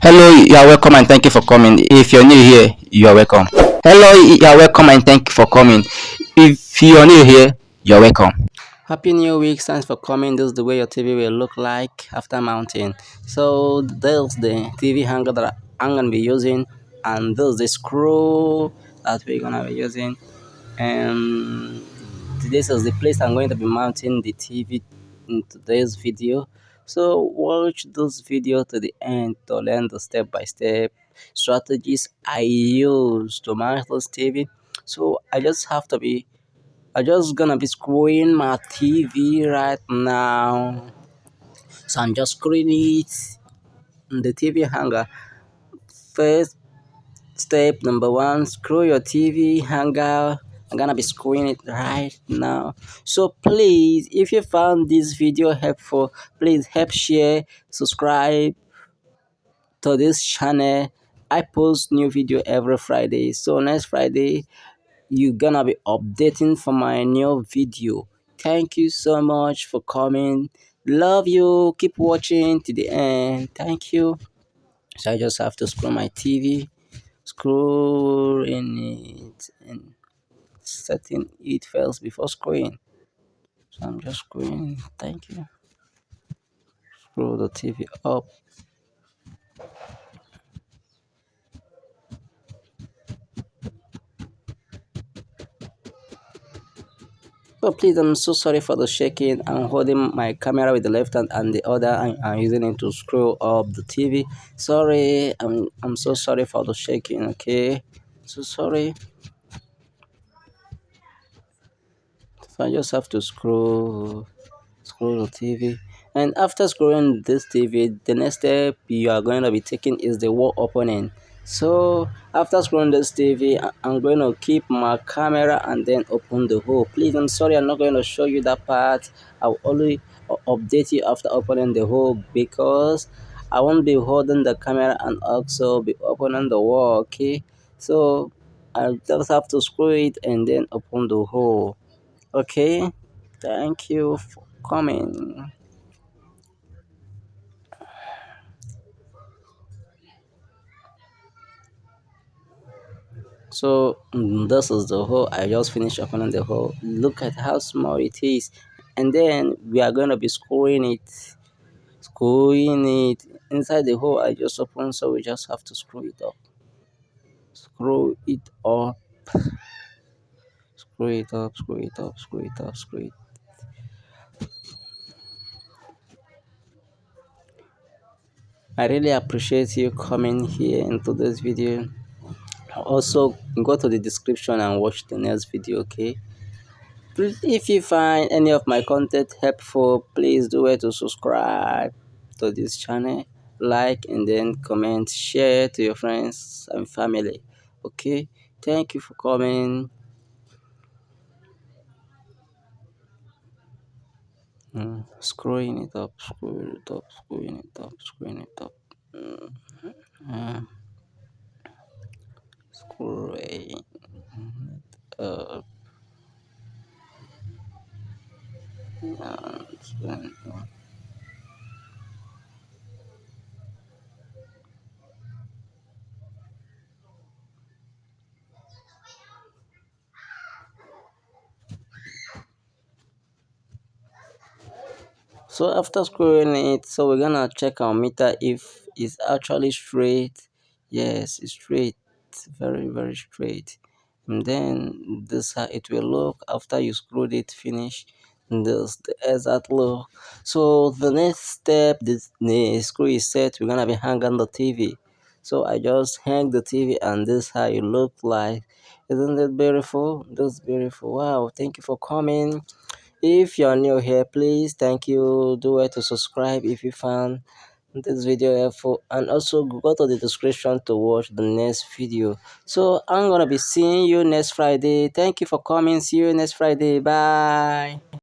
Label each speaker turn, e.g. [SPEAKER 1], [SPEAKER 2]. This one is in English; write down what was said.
[SPEAKER 1] Hello, you are welcome and thank you for coming. If you're new here, you are welcome. Hello, you are welcome and thank you for coming. If you're new here, you're welcome. Happy New Week, thanks for coming. This is the way your TV will look like after mounting. So there's the TV hanger that I'm gonna be using, and there's the screw that we're gonna be using. And this is the place I'm going to be mounting the TV in today's video. So watch this video to the end to learn the step-by-step strategies I use to mount this TV. So I just gonna be screwing my TV right now. So I'm just screwing it in the TV hanger. First step number one, screw your TV hanger. I'm gonna be screwing it right now. So please, if you found this video helpful, please help share, subscribe to this channel. I post new video every Friday. So next Friday, you're gonna be updating for my new video. Thank you so much for coming. Love you. Keep watching to the end. Thank you. So I just have to screw my TV, screw in it, and setting it first before screwing. So I'm just screwing. Thank you. Screw the TV up. So please, I'm so sorry for the shaking. I'm holding my camera with the left hand and the other I'm using it to screw up the TV. Sorry, I'm so sorry for the shaking. Okay, so sorry. So I just have to screw the TV. And after screwing this TV, the next step you are going to be taking is the wall opening. So after screwing this TV, I'm going to keep my camera and then open the hole. Please, I'm sorry, I'm not going to show you that part. I'll only update you after opening the hole because I won't be holding the camera and also be opening the wall. Okay, so I just have to screw it and then open the hole. Okay, thank you for coming. So this is the hole. I just finished opening the hole. Look at how small it is, and then we are going to be screwing it inside the hole I just opened. So we just have to screw it up, screw it up, screw it up, screw it up, screw it up, screw it. I really appreciate you coming here into this video. Also, go to the description and watch the next video. Okay. Please, if you find any of my content helpful, please do it to subscribe to this channel, like, and then comment, share to your friends and family. Okay, thank you for coming. Screwing it up, screwing it up, screwing it up, screwing it up. Uh, Screwing it up. Screwing it up. So after screwing it, so we're gonna check our meter if it's actually straight. Yes, it's straight, very straight. And then this how it will look after you screwed it finish. This the exact look. So the next step, the screw is set. We're gonna be hanging the TV. So I just hang the TV, and this how it look like. Isn't it beautiful? That's beautiful. Wow! Thank you for coming. If you're new here, please thank you. Do it to subscribe if you found this video helpful, and also go to the description to watch the next video. So I'm gonna be seeing you next Friday. Thank you for coming. See you next Friday. Bye.